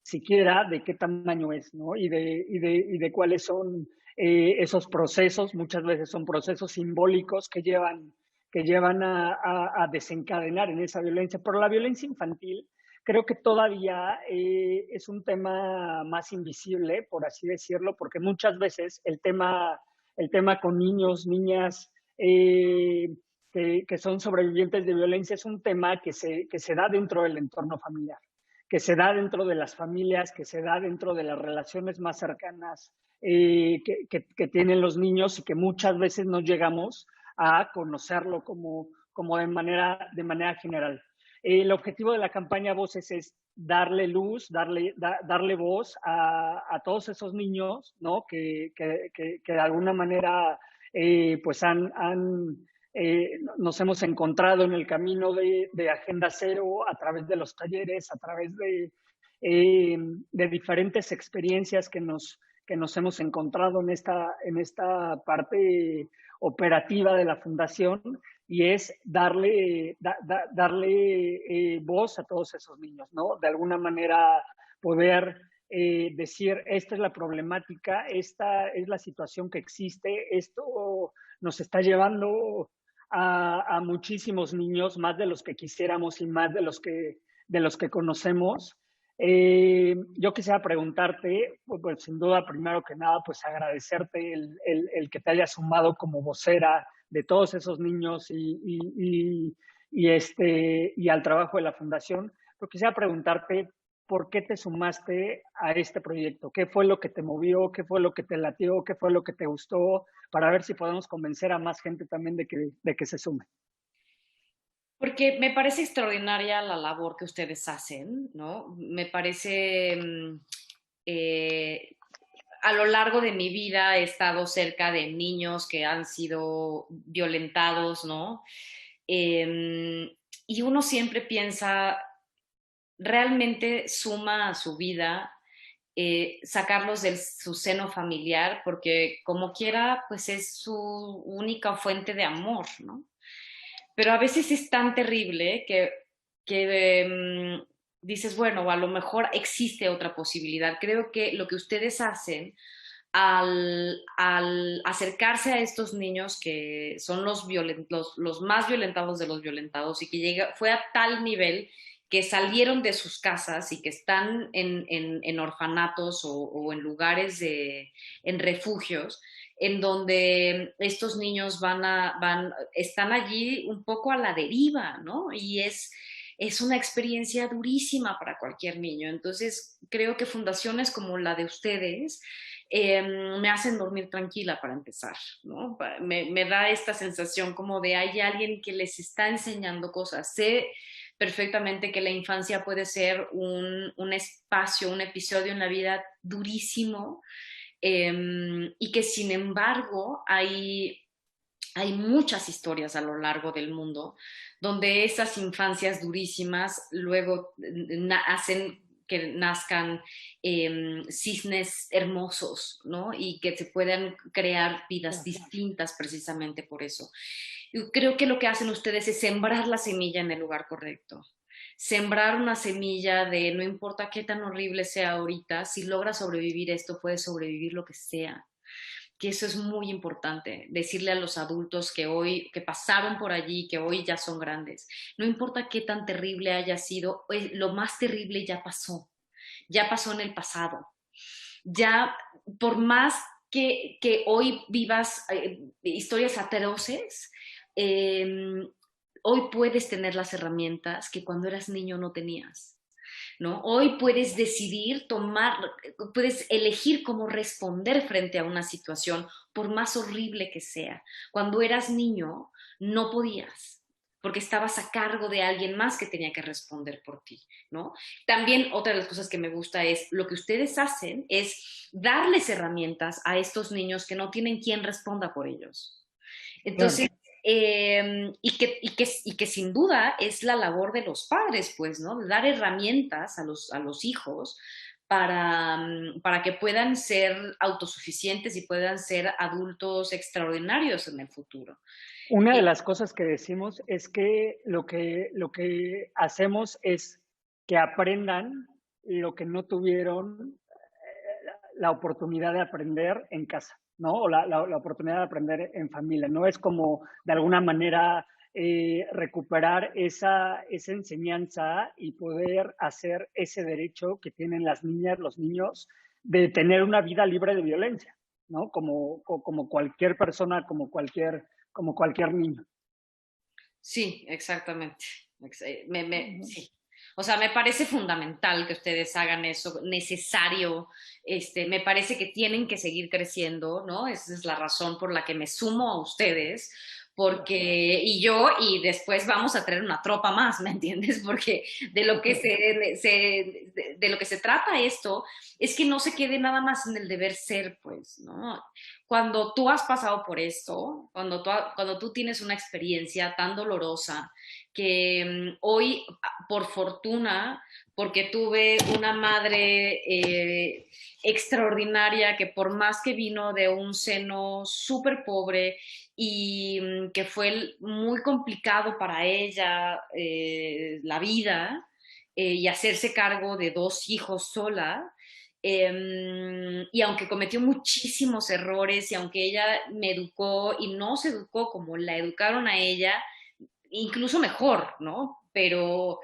B: siquiera de qué tamaño es, ¿no? Y de cuáles son esos procesos, muchas veces son procesos simbólicos que llevan a desencadenar en esa violencia. Pero la violencia infantil creo que todavía es un tema más invisible, por así decirlo, porque muchas veces el tema con niños, niñas, eh, que son sobrevivientes de violencia es un tema que se da dentro del entorno familiar, que se da dentro de las familias, que se da dentro de las relaciones más cercanas que tienen los niños y que muchas veces no llegamos a conocerlo como de manera general. El objetivo de la campaña Voces es darle luz, darle voz a todos esos niños, ¿no? Que de alguna manera pues nos hemos encontrado en el camino de Agenda Cero a través de los talleres, a través de diferentes experiencias que nos hemos encontrado en esta parte operativa de la fundación, y es darle voz a todos esos niños, ¿no? De alguna manera poder decir, esta es la problemática, esta es la situación que existe, esto nos está llevando a muchísimos niños, más de los que quisiéramos y más de los que conocemos. Yo quisiera preguntarte, pues, sin duda, primero que nada, pues agradecerte el que te hayas sumado como vocera de todos esos niños y al trabajo de la fundación. Pero quisiera preguntarte por qué te sumaste a este proyecto, qué fue lo que te movió, qué fue lo que te latió, qué fue lo que te gustó, para ver si podemos convencer a más gente también de que se sume.
A: porque me parece extraordinaria la labor que ustedes hacen, ¿no? Me parece, a lo largo de mi vida he estado cerca de niños que han sido violentados, ¿no? Y uno siempre piensa, realmente suma a su vida sacarlos de su seno familiar, porque como quiera, pues es su única fuente de amor, ¿no? Pero a veces es tan terrible que dices, bueno, a lo mejor existe otra posibilidad. Creo que lo que ustedes hacen al acercarse a estos niños que son los más violentados de los violentados y que fue a tal nivel que salieron de sus casas y que están en orfanatos o en lugares en refugios, en donde estos niños están allí un poco a la deriva, ¿no? Y es una experiencia durísima para cualquier niño. Entonces, creo que fundaciones como la de ustedes me hacen dormir tranquila para empezar, ¿no? Me da esta sensación como de hay alguien que les está enseñando cosas. Sé perfectamente que la infancia puede ser un espacio, un episodio en la vida durísimo, y que sin embargo hay muchas historias a lo largo del mundo donde esas infancias durísimas luego hacen que nazcan cisnes hermosos, ¿no? Y que se puedan crear vidas distintas precisamente por eso. Yo creo que lo que hacen ustedes es sembrar la semilla en el lugar correcto. Sembrar una semilla de no importa qué tan horrible sea ahorita, si logra sobrevivir esto, puede sobrevivir lo que sea. que eso es muy importante, decirle a los adultos que hoy, que pasaron por allí, que hoy ya son grandes. No importa qué tan terrible haya sido, lo más terrible ya pasó en el pasado. Ya, por más que hoy vivas historias atroces, eh, hoy puedes tener las herramientas que cuando eras niño no tenías. ¿No? Hoy puedes decidir tomar, puedes elegir cómo responder frente a una situación, por más horrible que sea. Cuando eras niño, no podías, porque estabas a cargo de alguien más que tenía que responder por ti, ¿no? También otra de las cosas que me gusta es lo que ustedes hacen es darles herramientas a estos niños que no tienen quien responda por ellos.
B: Claro.
A: Entonces, y que sin duda es la labor de los padres, pues, ¿no? De dar herramientas a los hijos para que puedan ser autosuficientes y puedan ser adultos extraordinarios en el futuro.
B: Una de
A: Eh,
B: las cosas que decimos es que lo que hacemos es que aprendan lo que no tuvieron la oportunidad de aprender en casa, ¿no? O la oportunidad de aprender en familia. No es como de alguna manera recuperar esa enseñanza y poder hacer ese derecho que tienen las niñas, los niños, de tener una vida libre de violencia, ¿no? Como cualquier persona, como cualquier niño.
A: sí, exactamente. Sí. O sea, me parece fundamental que ustedes hagan eso, necesario. Me parece que tienen que seguir creciendo, ¿no? Esa es la razón por la que me sumo a ustedes, porque, y después vamos a traer una tropa más, ¿me entiendes? Porque de lo que de lo que se trata esto es que no se quede nada más en el deber ser, pues, ¿no? Cuando tú has pasado por esto, cuando tú tienes una experiencia tan dolorosa, que hoy, por fortuna, porque tuve una madre extraordinaria que por más que vino de un seno súper pobre y que fue muy complicado para ella la vida y hacerse cargo de dos hijos sola, y aunque cometió muchísimos errores y aunque ella me educó y no se educó como la educaron a ella, incluso mejor, ¿no? Pero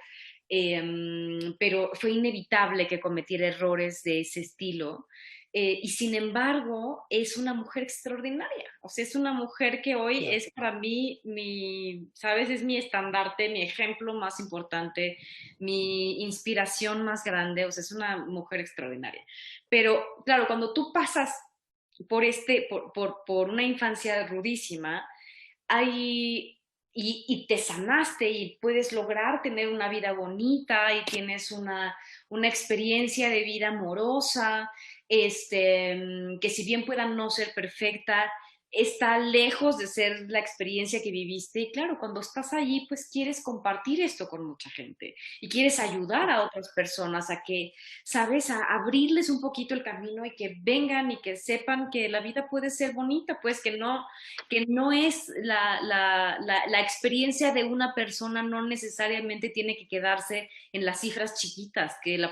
A: fue inevitable que cometiera errores de ese estilo. Y sin embargo, es una mujer extraordinaria. O sea, es una mujer que hoy
B: Claro.
A: es para mí ¿sabes? Es mi estandarte, mi ejemplo más importante, mi inspiración más grande. O sea, es una mujer extraordinaria. Pero, claro, cuando tú pasas por una infancia rudísima, hay y te sanaste y puedes lograr tener una vida bonita y tienes una experiencia de vida amorosa, que si bien pueda no ser perfecta, está lejos de ser la experiencia que viviste. Y claro, cuando estás allí, pues quieres compartir esto con mucha gente y quieres ayudar a otras personas a que, sabes, a abrirles un poquito el camino y que vengan y que sepan que la vida puede ser bonita, pues que no es la experiencia de una persona, no necesariamente tiene que quedarse en las cifras chiquitas, que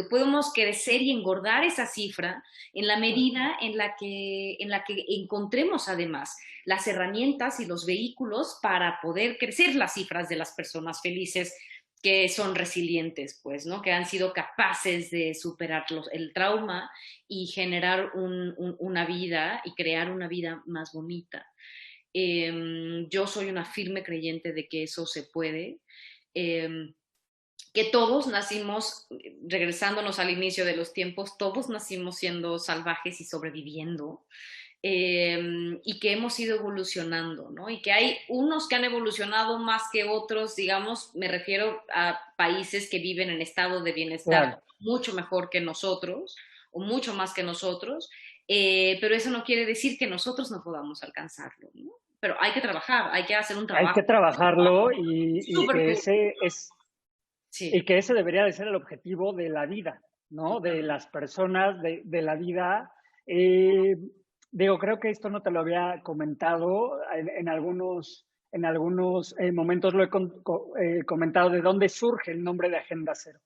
A: podemos crecer y engordar esa cifra en la medida en la que encontremos además las herramientas y los vehículos para poder crecer las cifras de las personas felices que son resilientes, pues, ¿no? Que han sido capaces de superar el trauma y generar una vida y crear una vida más bonita. Yo soy una firme creyente de que eso se puede. Eh, que todos nacimos, regresándonos al inicio de los tiempos, todos nacimos siendo salvajes y sobreviviendo, y que hemos ido evolucionando, ¿no? Y que hay unos que han evolucionado más que otros, digamos, me refiero a países que viven en estado de bienestar
B: Claro.
A: mucho mejor que nosotros, o mucho más que nosotros, pero eso no quiere decir que nosotros no podamos alcanzarlo, ¿no? Pero hay que trabajar, hay que hacer un
B: Hay
A: trabajo
B: que trabajarlo
A: súper
B: y
A: sí.
B: que ese debería de ser el objetivo de la vida, ¿no? De las personas, de la vida. Eh, Digo, creo que esto no te lo había comentado en algunos momentos lo he comentado de dónde surge el nombre de Agenda Cero.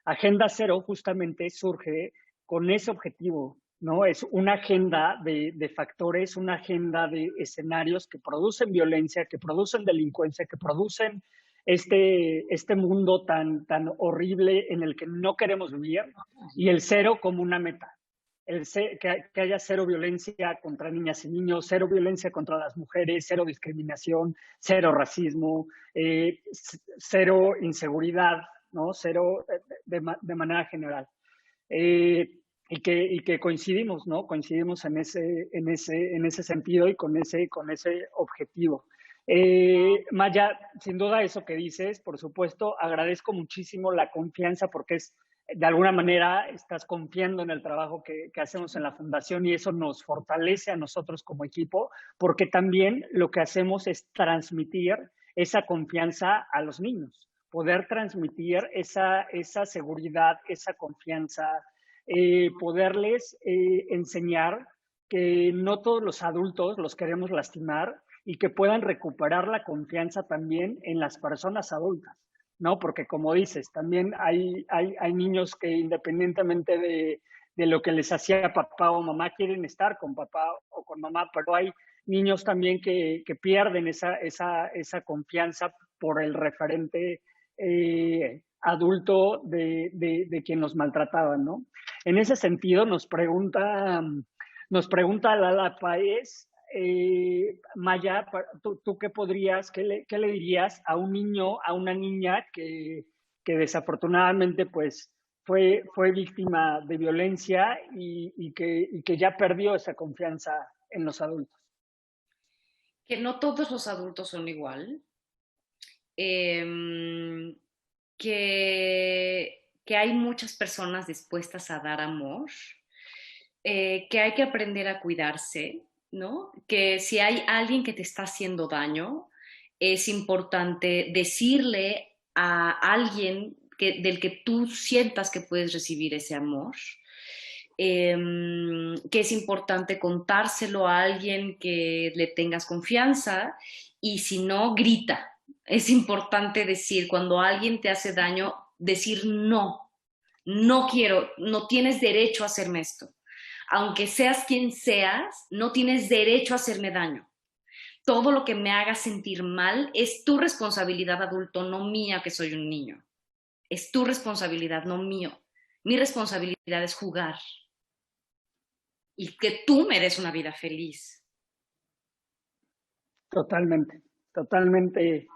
B: Agenda Cero justamente surge con ese objetivo ¿no? Es una agenda de factores, una agenda de escenarios que producen violencia, que producen delincuencia, que producen este mundo tan horrible en el que no queremos vivir, y el cero como una meta. Que haya cero violencia contra niñas y niños, cero violencia contra las mujeres, cero discriminación, cero racismo, cero inseguridad, ¿no? Cero de manera general. Y que coincidimos, ¿no? Coincidimos en ese sentido y con ese objetivo. Maya, sin duda eso que dices, por supuesto, agradezco muchísimo la confianza porque de alguna manera estás confiando en el trabajo que hacemos en la fundación y eso nos fortalece a nosotros como equipo porque también lo que hacemos es transmitir esa confianza a los niños, poder transmitir esa seguridad, esa confianza, poderles enseñar que no todos los adultos los queremos lastimar y que puedan recuperar la confianza también en las personas adultas, ¿no? Porque como dices, también hay niños que independientemente de lo que les hacía papá o mamá, quieren estar con papá o con mamá, pero hay niños también que pierden esa confianza por el referente adulto de quien los maltrataba, ¿no? En ese sentido, nos pregunta Lala Paez, Maya, ¿tú qué qué le dirías a un niño, a una niña que desafortunadamente pues fue víctima de violencia y que ya perdió esa confianza en los adultos?
A: Que no todos los adultos son igual, eh, que hay muchas personas dispuestas a dar amor, que hay que aprender a cuidarse, ¿no? Que si hay alguien que te está haciendo daño, es importante decirle a alguien del que tú sientas que puedes recibir ese amor. Que es importante contárselo a alguien que le tengas confianza y si no, grita. Es importante decir, cuando alguien te hace daño, decir no, no quiero, no tienes derecho a hacerme esto. Aunque seas quien seas, no tienes derecho a hacerme daño. Todo lo que me haga sentir mal es tu responsabilidad, adulto, no mía que soy un niño. Es tu responsabilidad, no mío. Mi responsabilidad es jugar y que tú me des una vida feliz.
B: Totalmente, totalmente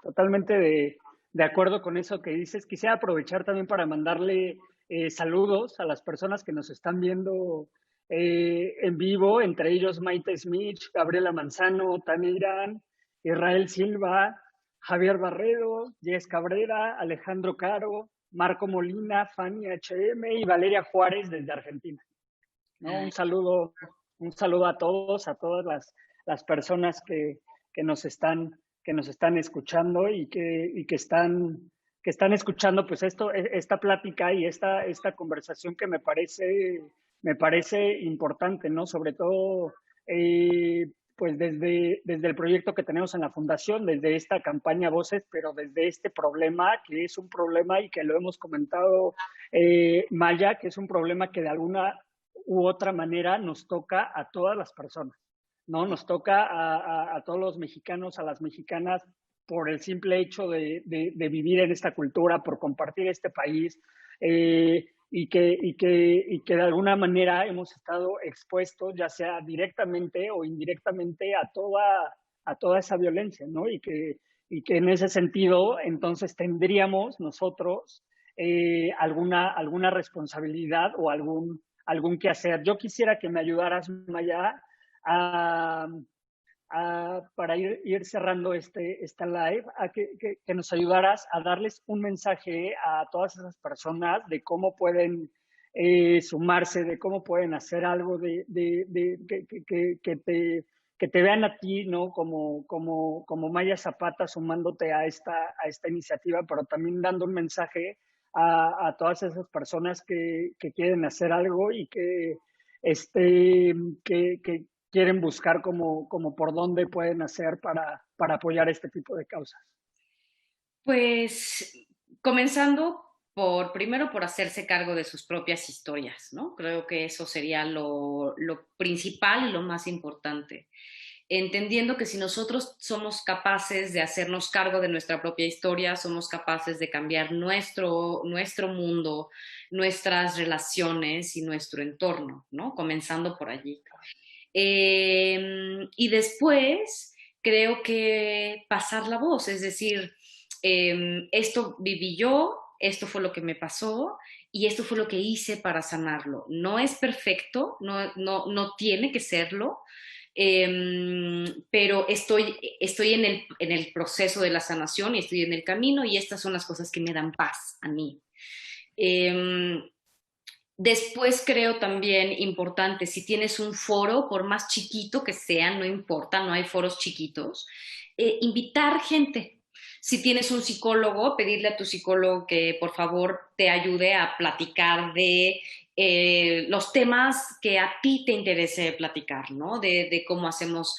B: de acuerdo con eso que dices. Quisiera aprovechar también para mandarle saludos a las personas que nos están viendo en vivo, entre ellos Maite Smith, Gabriela Manzano, Tania Irán, Israel Silva, Javier Barredo, Jess Cabrera, Alejandro Caro, Marco Molina, Fanny HM y Valeria Juárez desde Argentina, ¿no? Un saludo a todos, a todas las personas que nos están escuchando y que están escuchando pues esta plática y esta conversación que me parece importante, ¿no? Sobre todo pues desde el proyecto que tenemos en la fundación, desde esta campaña Voces, pero desde este problema que es un problema y que lo hemos comentado Maya, que es un problema que de alguna u otra manera nos toca a todas las personas, ¿no? Nos toca a todos los mexicanos, a las mexicanas, por el simple hecho de vivir en esta cultura, por compartir este país, y que de alguna manera hemos estado expuestos, ya sea directamente o indirectamente, a toda esa violencia, ¿no? Y que en ese sentido, entonces, tendríamos nosotros alguna responsabilidad o algún que hacer. Yo quisiera que me ayudaras, Maya, a, para ir cerrando esta live, que nos ayudaras a darles un mensaje a todas esas personas de cómo pueden sumarse, de cómo pueden hacer algo, que te vean a ti, ¿no? Como Maya Zapata sumándote a esta iniciativa, pero también dando un mensaje a todas esas personas que quieren hacer algo y que quieren buscar como por dónde pueden hacer para apoyar este tipo de causas.
A: Pues comenzando primero por hacerse cargo de sus propias historias, ¿no? Creo que eso sería lo principal y lo más importante. Entendiendo que si nosotros somos capaces de hacernos cargo de nuestra propia historia, somos capaces de cambiar nuestro mundo, nuestras relaciones y nuestro entorno, ¿no? Comenzando por allí. Y después creo que pasar la voz, es decir, esto viví yo, esto fue lo que me pasó y esto fue lo que hice para sanarlo. No es perfecto, no tiene que serlo, pero estoy en el proceso de la sanación y estoy en el camino y estas son las cosas que me dan paz a mí. Eh, Después creo también importante, si tienes un foro, por más chiquito que sea, no importa, no hay foros chiquitos, invitar gente. Si tienes un psicólogo, pedirle a tu psicólogo que por favor te ayude a platicar de los temas que a ti te interese platicar, ¿no? De cómo hacemos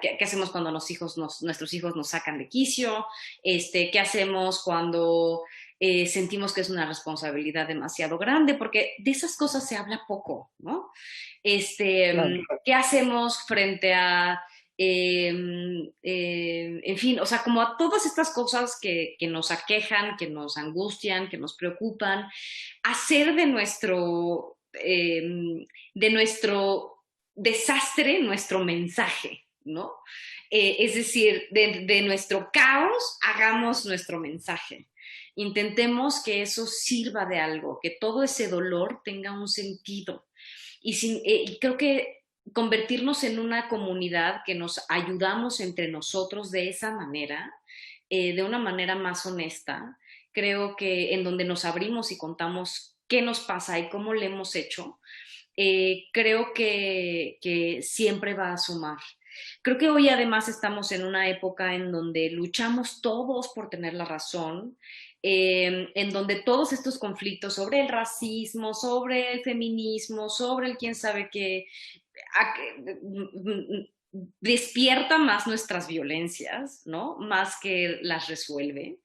A: qué hacemos cuando nuestros hijos nos sacan de quicio, qué hacemos cuando sentimos que es una responsabilidad demasiado grande, porque de esas cosas se habla poco, ¿no?
B: Claro.
A: ¿Qué hacemos frente a, en fin, o sea, como a todas estas cosas que nos aquejan, que nos angustian, que nos preocupan, hacer de nuestro desastre nuestro mensaje, ¿no? Es decir, de nuestro caos hagamos nuestro mensaje. Intentemos que eso sirva de algo, que todo ese dolor tenga un sentido. Y creo que convertirnos en una comunidad que nos ayudamos entre nosotros de esa manera, de una manera más honesta, creo que en donde nos abrimos y contamos qué nos pasa y cómo le hemos hecho, creo que siempre va a sumar. Creo que hoy además estamos en una época en donde luchamos todos por tener la razón, en donde todos estos conflictos sobre el racismo, sobre el feminismo, sobre el quién sabe qué, despierta más nuestras violencias, ¿no? Más que las resuelve.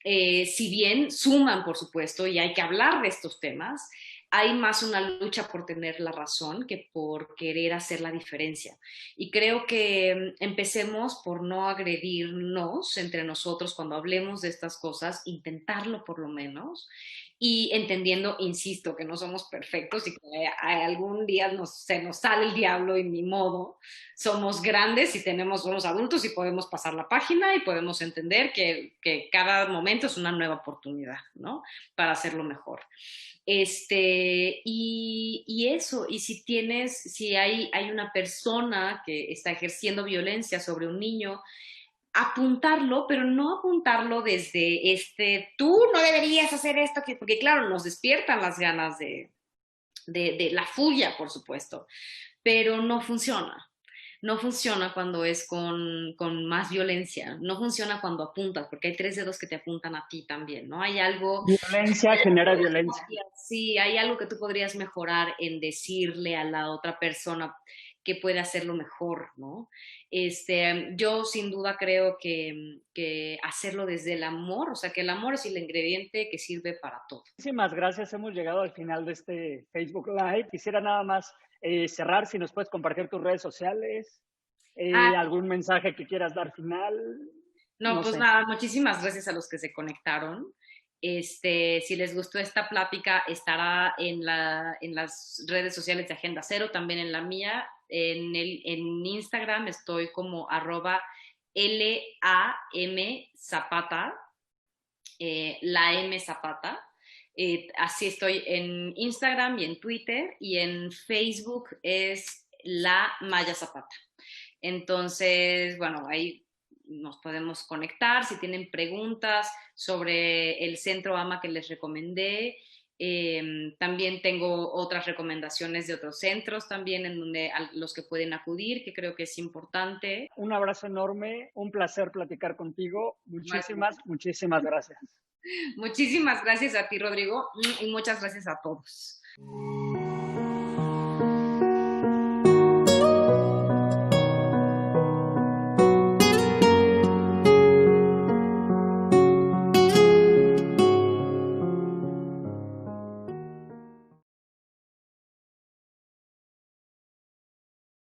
A: Si bien suman, por supuesto, y hay que hablar de estos temas, hay más una lucha por tener la razón que por querer hacer la diferencia. Y creo que empecemos por no agredirnos entre nosotros cuando hablemos de estas cosas, intentarlo por lo menos, y entendiendo, insisto, que no somos perfectos y que algún día se nos sale el diablo y ni modo, somos grandes y somos adultos y podemos pasar la página y podemos entender que cada momento es una nueva oportunidad, ¿no? Para hacerlo mejor. Y eso, y si hay una persona que está ejerciendo violencia sobre un niño, apuntarlo, pero no apuntarlo desde tú no deberías hacer esto, porque claro, nos despiertan las ganas de la furia, por supuesto, pero no funciona. No funciona cuando es con más violencia, no funciona cuando apuntas, porque hay tres dedos que te apuntan a ti también, ¿no?
B: Violencia genera violencia.
A: Sí, hay algo que tú podrías mejorar en decirle a la otra persona que puede hacerlo mejor, ¿no? Yo sin duda creo que hacerlo desde el amor, o sea, que el amor es el ingrediente que sirve para todo.
B: Muchísimas gracias. Hemos llegado al final de este Facebook Live. Quisiera nada más cerrar, si nos puedes compartir tus redes sociales, algún mensaje que quieras dar final.
A: No, pues nada, muchísimas gracias a los que se conectaron. Si les gustó esta plática, estará en las redes sociales de Agenda Cero, también en la mía. En Instagram estoy como @LAM la M Zapata. Así estoy en Instagram y en Twitter, y en Facebook es la Maya Zapata. Entonces, bueno, ahí nos podemos conectar. Si tienen preguntas sobre el centro AMA que les recomendé, también tengo otras recomendaciones de otros centros también a los que pueden acudir, que creo que es importante.
B: Un abrazo enorme, un placer platicar contigo. Muchísimas gracias.
A: Muchísimas gracias a ti, Rodrigo, y muchas gracias a todos.